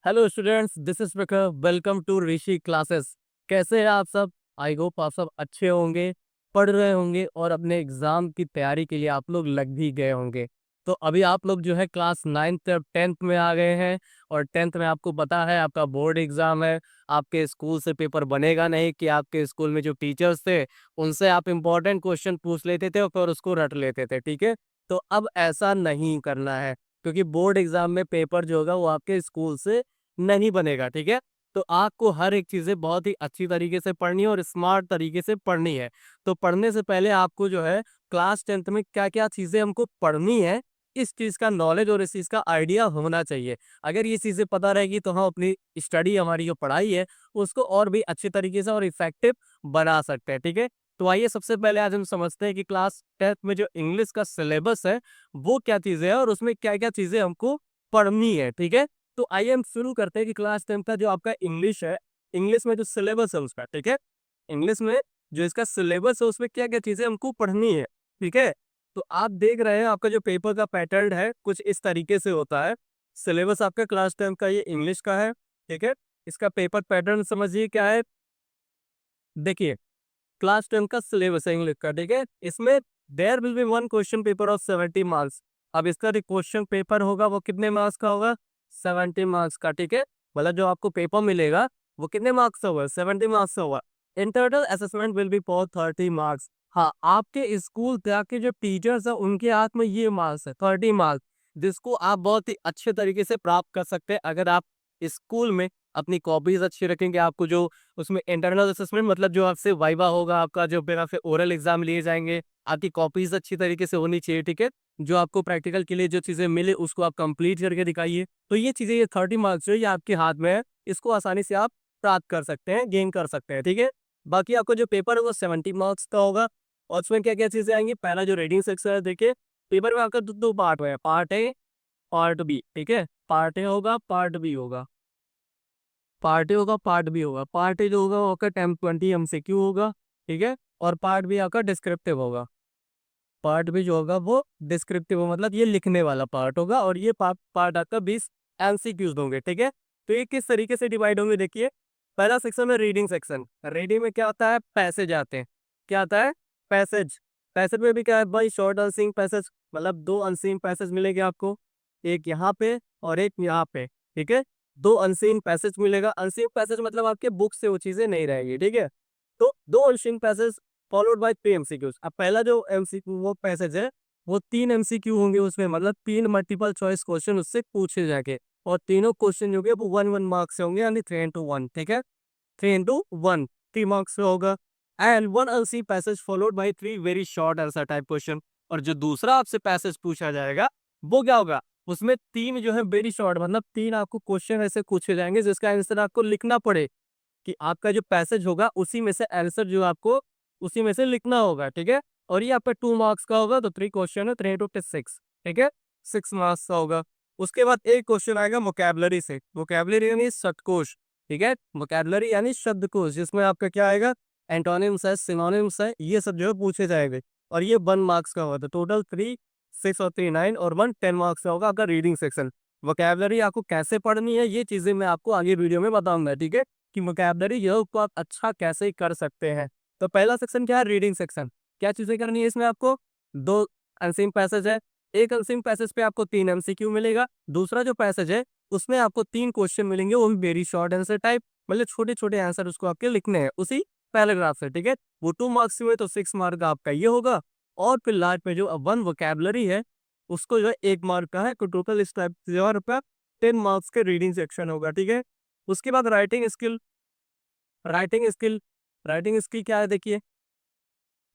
Hello students, this is Prakhar. Welcome to Rishi classes. कैसे हैं आप सब? आई होप आप सब अच्छे होंगे, पढ़ रहे होंगे और अपने एग्जाम की तैयारी के लिए आप लोग लग भी गए होंगे। तो अभी आप लोग जो है क्लास 9th और 10th में आ गए हैं और 10th में आपको पता है आपका बोर्ड एग्जाम है। आपके स्कूल से पेपर बनेगा नहीं कि आपके स्कूल में जो टीचर्स थे उनसे आप इंपॉर्टेंट क्वेश्चन पूछ लेते थे और फिर उसको रट लेते थे, ठीक है। तो अब ऐसा नहीं करना है, क्योंकि बोर्ड एग्जाम में पेपर जो होगा वो आपके स्कूल से नहीं बनेगा, ठीक है। तो आपको हर एक चीजें बहुत ही अच्छी तरीके से पढ़नी है और स्मार्ट तरीके से पढ़नी है। तो पढ़ने से पहले आपको जो है क्लास 10th में क्या क्या चीजें हमको पढ़नी है, इस चीज का नॉलेज और इस चीज का आइडिया होना चाहिए। अगर ये चीजें पता रहेगी तो हम अपनी स्टडी, हमारी जो पढ़ाई है उसको और भी अच्छे तरीके से और इफेक्टिव बना सकते हैं, ठीक है। तो आइए सबसे पहले आज हम समझते हैं कि क्लास 10th में जो इंग्लिश का सिलेबस है वो क्या चीजें है और उसमें क्या क्या चीजें हमको पढ़नी है, ठीक है। तो आइए हम शुरू करते हैं कि क्लास 10th का जो आपका इंग्लिश है, इंग्लिश में जो सिलेबस है उसका, ठीक है। इंग्लिश में जो इसका सिलेबस है उसमें क्या क्या चीजें हमको पढ़नी है, ठीक है। तो आप देख रहे हैं आपका जो पेपर का पैटर्न है कुछ इस तरीके से होता है। सिलेबस आपका क्लास 10th का ये इंग्लिश का है, ठीक है। इसका पेपर पैटर्न समझिए क्या है। देखिए, क्लास 10 का सिलेबस है इंग्लिश का, ठीक है। इसमें there will be one question paper of 70 marks. अब इसका जो क्वेश्चन पेपर होगा वो कितने मार्क्स का होगा? 70 मार्क्स का, ठीक है। मतलब जो आपको पेपर मिलेगा वो कितने मार्क्स का होगा? 70 मार्क्स का होगा। In total assessment will be for 30 marks. हाँ, आपके स्कूल के जो टीचर्स है उनके हाथ में ये मार्क्स है 30 मार्क्स, जिसको आप बहुत ही अच्छे तरीके से प्राप्त कर सकते हैं अगर आप स्कूल में अपनी कॉपीज अच्छी रखेंगे। आपको जो उसमें इंटरनल असेसमेंट मतलब जो आपसे वाइवा होगा, आपका जो फिर आपसे ओरल एग्जाम लिए जाएंगे, आपकी कॉपीज अच्छी तरीके से होनी चाहिए, ठीक है। जो आपको प्रैक्टिकल के लिए जो चीजें मिले उसको आप कंप्लीट करके दिखाइए। तो ये चीजें, ये 30 मार्क्स जो है, ये आपके हाथ में है। इसको आसानी से आप प्राप्त कर सकते हैं, गेन कर सकते हैं, ठीक है। बाकी आपको जो पेपर है वो 70 मार्क्स का होगा। और उसमें क्या क्या चीजें आएंगी? पहला जो रीडिंग सेक्शन है, देखिए पेपर में आपका दो पार्ट है, पार्ट ए, पार्ट बी, ठीक है। पार्ट ए होगा, पार्ट बी होगा। पार्ट ए होगा, पार्ट बी होगा। पार्ट ए जो होगा वो आपका 10-20 MCQ होगा, ठीक है। और पार्ट बी आपका डिस्क्रिप्टिव होगा। पार्ट बी जो होगा वो डिस्क्रिप्टिव होगा, मतलब ये लिखने वाला पार्ट होगा। और ये पार्ट पार्ट आपका 20 MCQs होंगे, ठीक है। तो ये किस तरीके से डिवाइड होंगे देखिए। पहला सेक्शन है रीडिंग सेक्शन। रीडिंग में क्या होता है? पैसेज आते हैं। क्या आता है? पैसेज। पैसेज में भी क्या है भाई? शॉर्ट अनसीन पैसेज, मतलब दो अनसीन पैसेज मिलेंगे आपको, एक यहाँ पे और एक यहाँ पे, ठीक है। दो अनसीन पैसेज मिलेगा। अनसीन पैसेज मतलब आपके बुक से वो चीजें नहीं रहेगी, ठीक है। तो दो unseen passage followed by 3 MCQs। अब पहला जो MCQ वो पैसेज है वो 3 MCQ होंगे उसमें, मतलब 3 मल्टीपल चॉइस क्वेश्चन उससे पूछे जाएंगे। और तीनों क्वेश्चन जो होंगे वो 1-1 मार्क्स से होंगे, यानी 3 into 1, ठीक है। 3 into 1, 3 मार्क्स से होगा। And one unseen passage followed by 3 very short answer type question. और जो दूसरा आपसे पैसेज पूछा जाएगा वो क्या होगा? उसमें तीन जो है वेरी शॉर्ट, मतलब तीन आपको क्वेश्चन ऐसे पूछे जाएंगे जिसका आंसर आपको लिखना पड़े, कि आपका जो पैसेज होगा उसी में से आंसर जो आपको उसी में से लिखना होगा, ठीक है। और ये आपका 2 मार्क्स का होगा, तो 3 क्वेश्चन है, 3 into 6, ठीक है। 6 मार्क्स का होगा। उसके बाद एक क्वेश्चन आएगा वोकैबुलरी से। वोकैबुलरी यानी शब्दकोश, ठीक है। वोकैबुलरी यानी शब्दकोश, जिसमें आपका क्या आएगा? एंटोनिम्स है, सिनोनिम्स है, ये सब जो है पूछे जाएंगे। और ये 1 मार्क्स का होगा। तो टोटल 3, 6 और 3, 9 और 1, 10 मार्क्स का होगा आपका रीडिंग सेक्शन। वोकैबुलरी आपको कैसे पढ़नी है ये चीजें मैं आपको आगे वीडियो में बताऊंगा, ठीक है। कि वोकैबुलरी ये को आप अच्छा कैसे कर सकते हैं। तो पहला सेक्शन क्या है? Reading section. क्या चीजें करनी है इसमें आपको? दो अनसीन पैसेज है। एक अनसीन पैसेज पे आपको 3 MCQ मिलेगा। दूसरा जो पैसेज है उसमें आपको 3 क्वेश्चन मिलेंगे, वो भी वेरी शॉर्ट आंसर टाइप, मतलब छोटे छोटे आंसर उसको आपके लिखने हैं उसी पैराग्राफ से, ठीक है। वो 2 मार्क्स हुए तो 6 मार्क का आपका ये होगा। और फिर लास्ट में जो वन वोकैबुलरी है उसको जो है 1 मार्क का है। तो टोटल इस टाइप से और आपका 10 मार्क्स के रीडिंग सेक्शन होगा, ठीक है। उसके बाद writing skill. Writing skill, writing skill क्या है देखिए।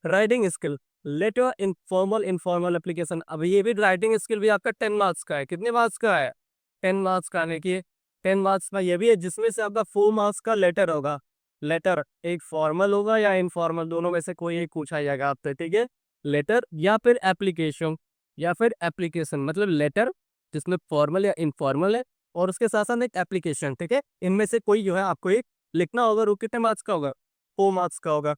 Writing skill, letter informal informal application. अब ये भी राइटिंग स्किल भी आपका 10 मार्क्स का है। कितने मार्क्स का है? 10 मार्क्स का। देखिए 10 मार्क्स का ये भी है, जिसमें से आपका 4 मार्क्स का लेटर होगा। लेटर एक फॉर्मल होगा या इनफॉर्मल, दोनों में से कोई एक पूछा जाएगा आपसे, ठीक है। लेटर या फिर एप्लीकेशन, या फिर एप्लीकेशन मतलब लेटर जिसमें फॉर्मल या इनफॉर्मल है, और उसके साथ साथ एक एप्लीकेशन, ठीक है। इनमें से कोई जो है आपको एक लिखना होगा। वो कितने मार्क्स का होगा? 4 मार्क्स का होगा।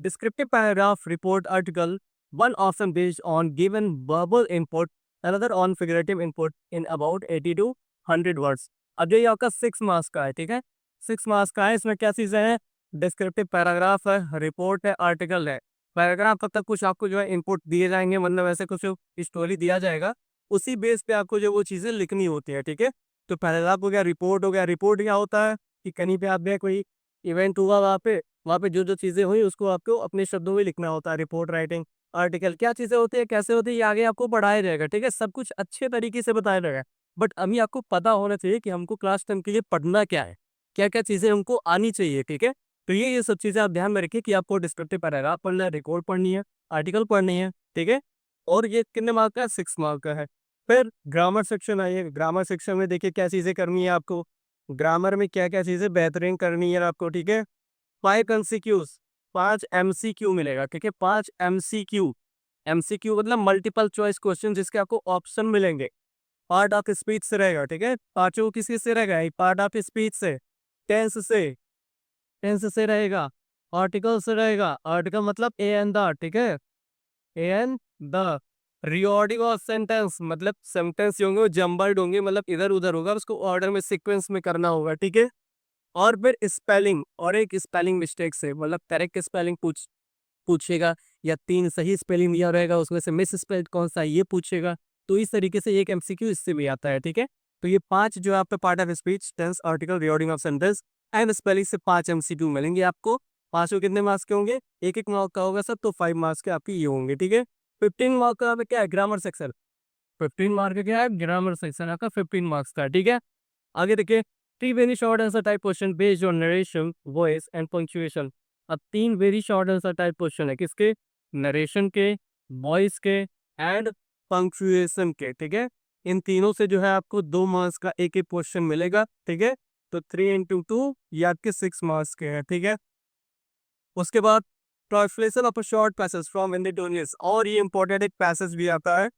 Descriptive paragraph, report, article, one often based on given verbal input, another on figurative input in about 80 to 100 words. अब ये आपका 6 मार्क्स का है, ठीक है। 6 मार्क्स का है, इसमें क्या चीज़ें हैं, डिस्क्रिप्टिव पैराग्राफ है, रिपोर्ट है, आर्टिकल है। पैराग्राफ तब तक कुछ आपको जो है इनपुट दिए जाएँगे, मतलब ऐसे कुछ स्टोरी दिया जाएगा, उसी बेस पे आपको जो वो चीज़ें लिखनी होती है, ठीक है। तो पैराग्राफ हो गया, रिपोर्ट हो गया। रिपोर्ट क्या होता है कि कहीं पे आप गए, कोई इवेंट हुआ वहाँ पे जो-जो चीज़ें हुई उसको आपको अपने शब्दों में लिखना होता है, रिपोर्ट राइटिंग। आर्टिकल क्या चीज़ें होती है, कैसे होती है, ये आगे आपको पढ़ाया जाएगा, ठीक है? सब कुछ अच्छे तरीके से बताया जाएगा। बट अभी आपको पता होना चाहिए कि हमको क्लास 10 के लिए पढ़ना क्या है? क्या-क्या चीज़ें हमको आनी चाहिए, ठीक है? तो ये सब चीज़ें आप ध्यान में रखिए कि आपको डिस्क्रिप्टिव पैराग्राफ पढ़ना है, रिपोर्ट पढ़नी है, आर्टिकल पढ़नी है, ठीक है? और ये कितने मार्क का है? 6 मार्क का है। फिर ग्रामर सेक्शन आइए, ग्रामर सेक्शन में देखिए क्या चीज़ें करनी है आपको। ग्रामर में क्या-क्या चीज़ें बेहतरीन करनी है आपको, ठीक है? 5 एमसीक्यूज़, 5 एमसीक्यू मिलेगा, ठीक है? 5 एमसीक्यू, एमसीक्यू मतलब मल्टीपल चॉइस क्वेश्चन जिसके आपको ऑप्शन मिलेंगे। पार्ट ऑफ स्पीच से रहेगा, ठीक है? पाँचों किसी से रहेगा? पार्ट ऑफ स्पीच से, टेंस से, टेंस से रहेगा, आर्टिकल से रहेगा, आर्टिकल मतलब ए एंड द, ठीक है? A and the, reordering of sentence मतलब सेंटेंस जो होंगे वो जम्बल्ड होंगे, मतलब इधर-उधर होगा, उसको ऑर्डर में सीक्वेंस में करना होगा, ठीक है? और फिर स्पेलिंग, और एक स्पेलिंग मिस्टेक से मतलब करेक्ट स्पेलिंग पूछेगा, या 3 सही स्पेलिंग दिया रहेगा उसमें से मिस स्पेल्ड कौन-सा है ये पूछेगा। तो इस तरीके से एक एमसीक्यू इससे भी आता है, ठीक है? तो ये 5 जो है आपका part of speech, tense, article, reordering of sentence and spelling से 5 एमसीक्यू मिलेंगे आपको। पाँचों कितने मार्क्स के होंगे? 1-1 मार्क का होगा सब, तो 5 मार्क्स के आपके ये होंगे, ठीक है? 15 मार्क का आपका क्या है? Grammar section. 15 मार्क का क्या है? ग्रामर सेक्शन आपका 15 मार्क्स का है, ठीक है? आगे देखिए, 3 very short answer type question based on narration, voice and punctuation. अब 3 very short answer type question है, किसके? नरेशन के, वॉइस के एंड पंक्चुएशन के, ठीक है? इन तीनों से जो है आपको 2 मार्क्स का एक-एक क्वेश्चन मिलेगा, ठीक है? तो 3 इंटू 2 ये आपके 6 मार्क्स के हैं, ठीक है? उसके बाद translation of a short passage from Hindi to English, और ये इंपॉर्टेंट एक पैसेज भी आता है,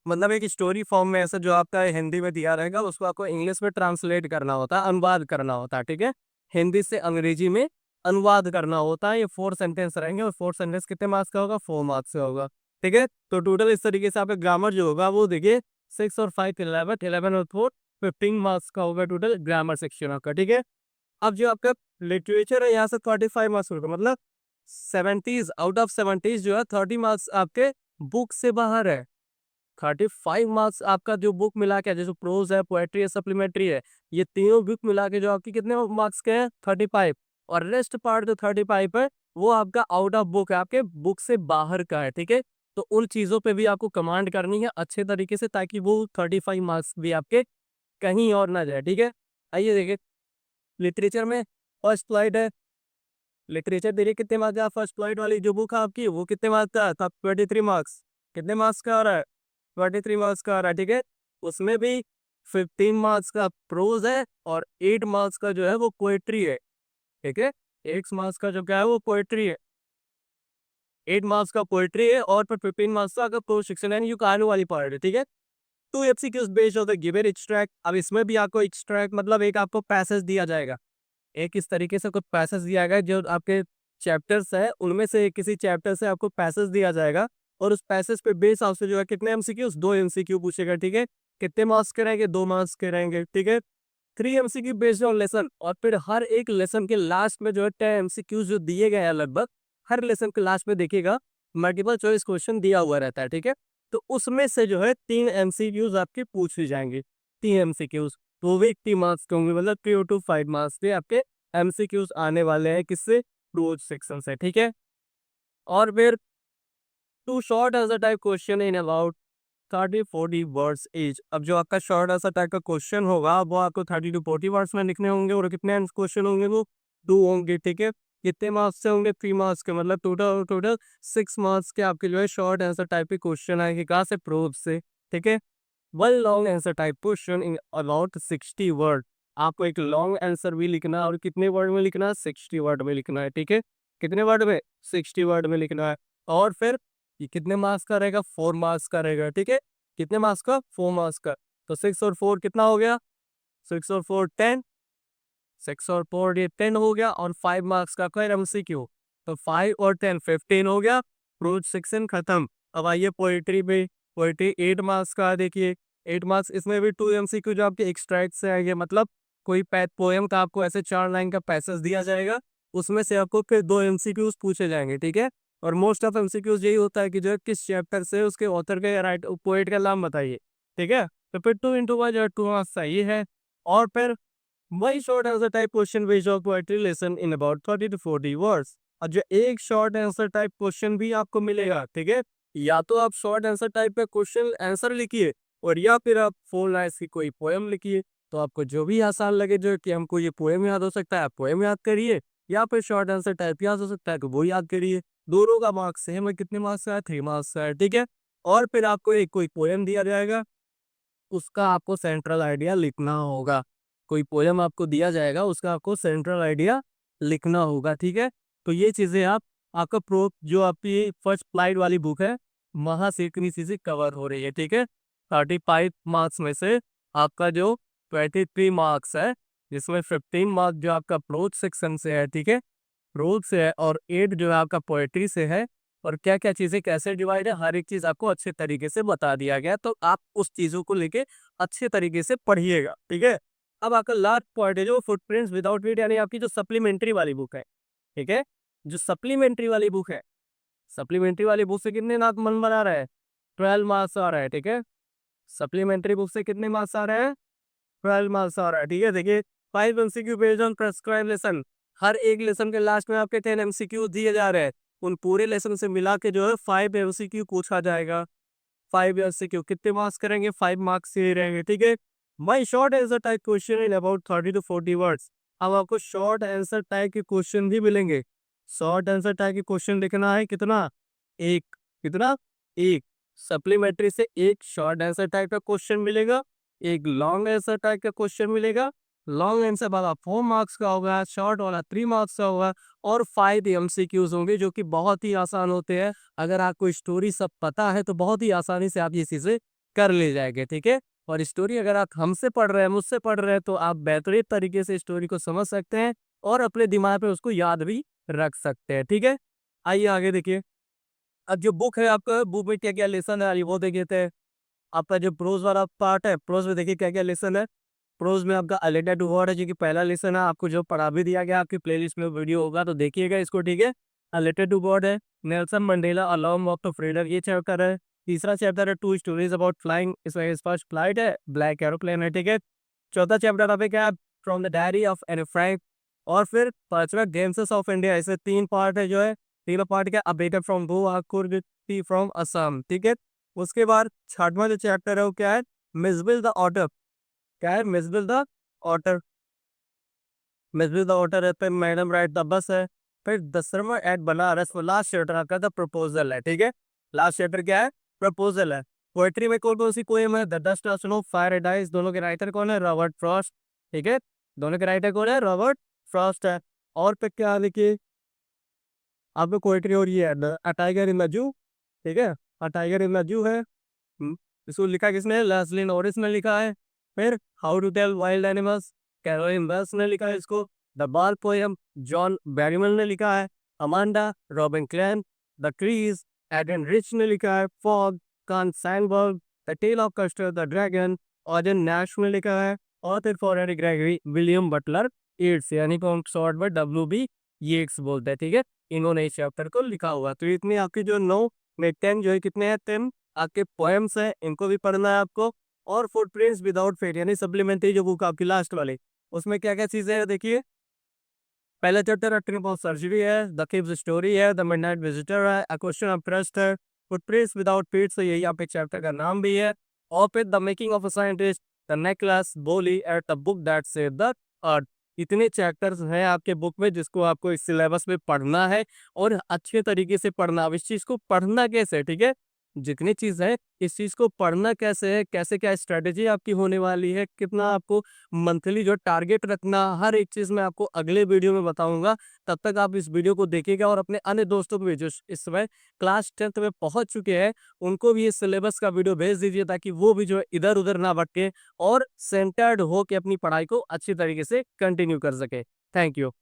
मतलब एक स्टोरी फॉर्म में ऐसा जो आपका हिंदी में दिया रहेगा उसको आपको इंग्लिश में ट्रांसलेट करना होता है, अनुवाद करना होता है, ठीक है? हिंदी से अंग्रेजी में अनुवाद करना होता है। ये 4 सेंटेंस रहेंगे और 4 सेंटेंस कितने मार्क्स का होगा? 4 मार्क्स का होगा, ठीक है? तो टोटल इस तरीके से आपका ग्रामर जो होगा वो देखिए 6 और 5 11, 11 और 4 15 मार्क्स का होगा टोटल ग्रामर सेक्शन आपका, ठीक है? अब जो आपका लिटरेचर है यहाँ से 45 मार्क्स होगा, मतलब 70 आउट ऑफ 70 जो है 30 मार्क्स आपके बुक से बाहर है। 35 मार्क्स आपका जो बुक मिला के, जैसे प्रोज है, पोएट्री है, सप्लीमेंट्री है, ये तीनों बुक मिला के जो आपके कितने मार्क्स के हैं? 35। और रेस्ट पार्ट जो 35 है वो आपका आउट ऑफ बुक है, आपके बुक से बाहर का है, ठीक है? तो उन चीज़ों पे भी आपको कमांड करनी है अच्छे तरीके से, ताकि वो 35 मार्क्स भी आपके कहीं और ना जाए, ठीक है? आइए देखिए, लिटरेचर में फर्स्ट फ्लाइट है, लिटरेचर देखिए कितने मार्क्स का, फर्स्ट फ्लाइट वाली जो बुक है आपकी वो कितने मार्क्स का है? तब 23 मार्क्स। कितने मार्क्स का आ रहा है? 23 मार्क्स का आ रहा है, ठीक है? उसमें भी 15 मार्क्स का प्रोज है और 8 मार्क्स का जो है वो पोएट्री है, ठीक है? 8 मार्क्स का जो क्या है वो पोएट्री है। 8 मार्क्स का पोएट्री है और फिर 15 मार्क्स का आपका प्रोज सेक्शन यानी जो कहानी वाली पार्ट है, ठीक है? 2 MCQs based on the given extract. अब इसमें भी आपको एक्सट्रैक्ट मतलब एक आपको पैसेज दिया जाएगा। एक इस तरीके से कुछ पैसेज दिया गया है जो आपके चैप्टर्स है, उनमें से किसी चैप्टर से आपको पैसेज दिया जाएगा और उस पैसेज पे बेस हाउस से जो है कितने एमसीक्यूज? 2 एमसीक्यू पूछेगा, ठीक है? कितने मार्क्स के रहेंगे? 2 मार्क्स के रहेंगे, ठीक है? 3 एमसीक्यू बेस्ड ऑन लेसन, और फिर हर एक लेसन के लास्ट में जो है 10 एमसीक्यूज जो दिए गए हैं लगभग, हर लेसन के लास्ट में देखिएगा मल्टीपल चॉइस क्वेश्चन दिया हुआ रहता है, ठीक है? तो उसमें से जो है 3 एमसीक्यूज आपके पूछे जाएंगे, 3 एमसीक्यूज, तो वो भी 80 मार्क्स के होंगे, मतलब 3 टू 5 मार्क्स के आपके एमसीक्यूज आने वाले हैं, किससे? क्लोज सेक्शन से, ठीक है? और फिर two short answer type question in about 30-40 words each. अब जो आपका शॉर्ट आंसर टाइप का क्वेश्चन होगा वो आपको 30 टू 40 वर्ड्स में लिखने होंगे, और कितने क्वेश्चन होंगे? वो 2 होंगे, ठीक है? कितने मार्क्स से होंगे? 3 मार्क्स के, मतलब टोटल टोटल 6 मार्क्स के आपके जो है शॉर्ट आंसर टाइप के क्वेश्चन आएंगे, कहाँ से? प्रोब से, ठीक है? One long answer type question in about 60 word. आपको एक लॉन्ग आंसर भी लिखना है, और कितने वर्ड में लिखना है? 60 वर्ड में लिखना है, ठीक है? कितने वर्ड में? 60 वर्ड में लिखना है। और फिर ये कितने मार्क्स का रहेगा? 4 मार्क्स का रहेगा, ठीक है? कितने मार्क्स का? 4 मार्क्स का। तो 6 और 4 कितना हो गया? 6 और 4 10, 6 और 4 ये 10 हो गया, और 5 मार्क्स का कोई एमसीक्यू, तो 5 और 10 15 हो गया। प्रोज सेक्शन खत्म। अब आइए पोएट्री पे। पोएट्री 8 मार्क्स का है, देखिए 8 मार्क्स, इसमें भी 2 एमसीक्यू जो आपके एक्सट्रैक्ट से आएंगे, मतलब कोई पोएम का आपको ऐसे 4 लाइन का पैसेज दिया जाएगा, उसमें से आपको फिर 2 एमसीक्यूज पूछे जाएंगे, ठीक है। और मोस्ट ऑफ एमसीक्यूज यही होता है कि जो है किस चैप्टर से उसके ऑथर के राइट पोएट का नाम बताइए, ठीक है। तो फिर 2 इंटू 1 जो 2 मार्क्स सही है। और फिर वही short answer type question based on poetry lesson in about 30 to 40 words. और जो एक शॉर्ट आंसर टाइप क्वेश्चन भी आपको मिलेगा, ठीक है। या तो आप शॉर्ट आंसर टाइप पे क्वेश्चन आंसर लिखिए, और या फिर आप 4 लाइन्स की कोई पोएम लिखिए। तो आपको जो भी आसान लगे, जो कि हमको ये पोएम याद हो सकता है, आप पोएम याद करिए, या फिर शॉर्ट आंसर टाइप याद हो सकता है तो वो याद करिए। दोनों का मार्क्स सेम है, कितने मार्क्स का है, 3 मार्क्स का है, ठीक है। और फिर आपको एक कोई पोएम दिया जाएगा, उसका आपको सेंट्रल आइडिया लिखना होगा। कोई पोएम आपको दिया जाएगा, उसका आपको सेंट्रल आइडिया लिखना होगा, ठीक है। तो ये चीजें आप आपका प्रो जो आपकी फर्स्ट फ्लाइट वाली बुक है, वहां से इतनी चीजें कवर हो रही है, ठीक है। 35 मार्क्स में से आपका जो 23 मार्क्स है, जिसमें 15 मार्क्स जो आपका प्रोज सेक्शन से है, ठीक है, प्रोज से है, और 8 जो है आपका पोएट्री से है। और क्या क्या चीजें कैसे डिवाइड है, हर एक चीज आपको अच्छे तरीके से बता दिया गया, तो आप उस चीजों को लेके अच्छे तरीके से पढ़िएगा, ठीक है। अब आपका लास्ट पॉइंट है जो फुटप्रिंट्स विदाउट वीट, यानी आपकी जो सप्लीमेंट्री वाली बुक है, ठीक है। जो सप्लीमेंट्री वाली बुक है, सप्लीमेंट्री वाली बुक से कितने मार्क्स मन बना रहा है, 12 मार्क्स आ रहा है, ठीक है। सप्लीमेंट्री बुक से कितने मार्क्स आ रहे हैं, 12 मार्क्स आ रहा है, ठीक है। देखिए 5 MCQ based on prescribe lesson, हर एक लेसन के लास्ट में आपके 10 एमसीक्यू दिए जा रहे हैं। उन पूरे लेसन से मिला के जो है 5 एमसीक्यू पूछा जाएगा। 5 एमसीक्यू कितने मार्क्स करेंगे, 5 मार्क्स से ही रहेंगे, ठीक है। माई short answer type question in about 30 to 40 words. अब आपको शॉर्ट आंसर टाइप के क्वेश्चन भी मिलेंगे। शॉर्ट आंसर टाइप के क्वेश्चन लिखना है कितना, एक, कितना, एक। सप्लीमेंट्री से एक शॉर्ट आंसर टाइप का क्वेश्चन मिलेगा, एक लॉन्ग आंसर टाइप का क्वेश्चन मिलेगा। लॉन्ग आंसर वाला 4 मार्क्स का होगा, शॉर्ट वाला 3 मार्क्स का होगा, और 5 एमसीक्यूज होंगे जो कि बहुत ही आसान होते हैं। अगर आपको स्टोरी सब पता है तो बहुत ही आसानी से आप ये चीजें कर ले जाएंगे, ठीक है। और स्टोरी अगर आप हमसे पढ़ रहे हैं, मुझसे पढ़ रहे हैं, तो आप बेहतरीन तरीके से स्टोरी को समझ सकते हैं और अपने दिमाग पे उसको याद भी रख सकते हैं, ठीक है। आइए आगे देखिए। अब जो बुक है आपका, बुक में क्या क्या लेसन है वो देख लेते हैं। आपका जो प्रोज वाला पार्ट है, प्रोज में देखिए क्या क्या लेसन है। प्रोज में आपका अ लेटर टू गॉड है, जो कि पहला लेसन है, आपको जो पढ़ा भी दिया गया, आपकी प्लेलिस्ट में वीडियो होगा तो देखिएगा इसको, ठीक है। अ लेटर टू गॉड है। Nelson Mandela a long walk to freedom, ये चैप्टर है। तीसरा चैप्टर है टू स्टोरीज अबाउट फ्लाइंग, इसमें फर्स्ट फ्लाइट है, ब्लैक एरोप्लेन है, ठीक है। चौथा चैप्टर आपका क्या है, from the diary of Anne Frank. और फिर पांचवा गेम्स ऑफ इंडिया, इसमें 3 पार्ट है जो है। तीनों पार्ट क्या, a better from Goa from Assam, ठीक है। उसके बाद छठवां जो चैप्टर है वो क्या है, मिसबिल द ऑटर। क्या है, Mijbil the otter. Mijbil the otter है, फिर मैडम राइट द बस है। फिर 10वां एट बनारस, वो लास्ट चैप्टर आपका द प्रपोजल है, ठीक है। लास्ट चैप्टर क्या है, प्रपोजल है। पोएट्री में कौन कौन सी पोएम है, the dust of snow, fire and ice, दोनों के राइटर कौन है, रॉबर्ट फ्रॉस्ट, ठीक है। दोनों के राइटर कौन है, रॉबर्ट फ्रॉस्ट है। और फिर क्या लिखिए आपको पोएट्री, और ये है a tiger in the zoo, ठीक है। A tiger in the zoo है। इसको लिखा किसने, लेस्ली नॉरिस ने लिखा है। फिर how to tell wild animals, Carolyn Wells ने लिखा है इसको। द बाल पोयम, जॉन बैरिमल ने लिखा है। Amanda, Robin Klein, the trees, Adrienne Rich ने लिखा है। Fog, Carl Sandburg, the tale of Custard the dragon, ऑजन नैश ने लिखा है। Author for Anne Gregory, William Butler Yeats, यानी को हम शॉर्ट में WB येट्स बोलते हैं, ठीक है। इन्होंने इस चैप्टर को लिखा हुआ। तो इतनी आपकी जो 9 में 10 जो है कितने हैं, 10 आपके पोएम्स हैं, इनको भी पढ़ना है आपको। और फुटप्रिंट्स विदाउट फेट, यानी सप्लीमेंट्री जो बुक आपकी लास्ट वाली, उसमें क्या क्या चीजें हैं देखिए। पहला चैप्टर है ट्रिप ऑफ सर्जरी है, द किड्स स्टोरी है, द मिडनाइट विजिटर है, अ क्वेश्चन ऑफ ट्रस्ट है, फुटप्रिंट्स विदाउट फीट, तो यही आप एक चैप्टर का नाम भी है। और फिर the making of a scientist, the necklace Bholi at the book that saved the earth. इतने चैप्टर्स हैं आपके बुक में जिसको आपको इस सिलेबस में पढ़ना है, और अच्छे तरीके से पढ़ना। अब इस चीज को पढ़ना कैसे, ठीक है। जितनी चीज है, इस चीज को पढ़ना कैसे है, कैसे क्या स्ट्रेटेजी आपकी होने वाली है, कितना आपको मंथली जो टारगेट रखना, हर एक चीज मैं आपको अगले वीडियो में बताऊंगा। तब तक आप इस वीडियो को देखिएगा, और अपने अन्य दोस्तों को भी जो इस समय क्लास 10th में पहुंच चुके हैं, उनको भी इस सिलेबस का वीडियो भेज दीजिए, ताकि वो भी जो है इधर उधर ना भटके और सेंटर्ड हो के अपनी पढ़ाई को अच्छी तरीके से कंटिन्यू कर सके। Thank you.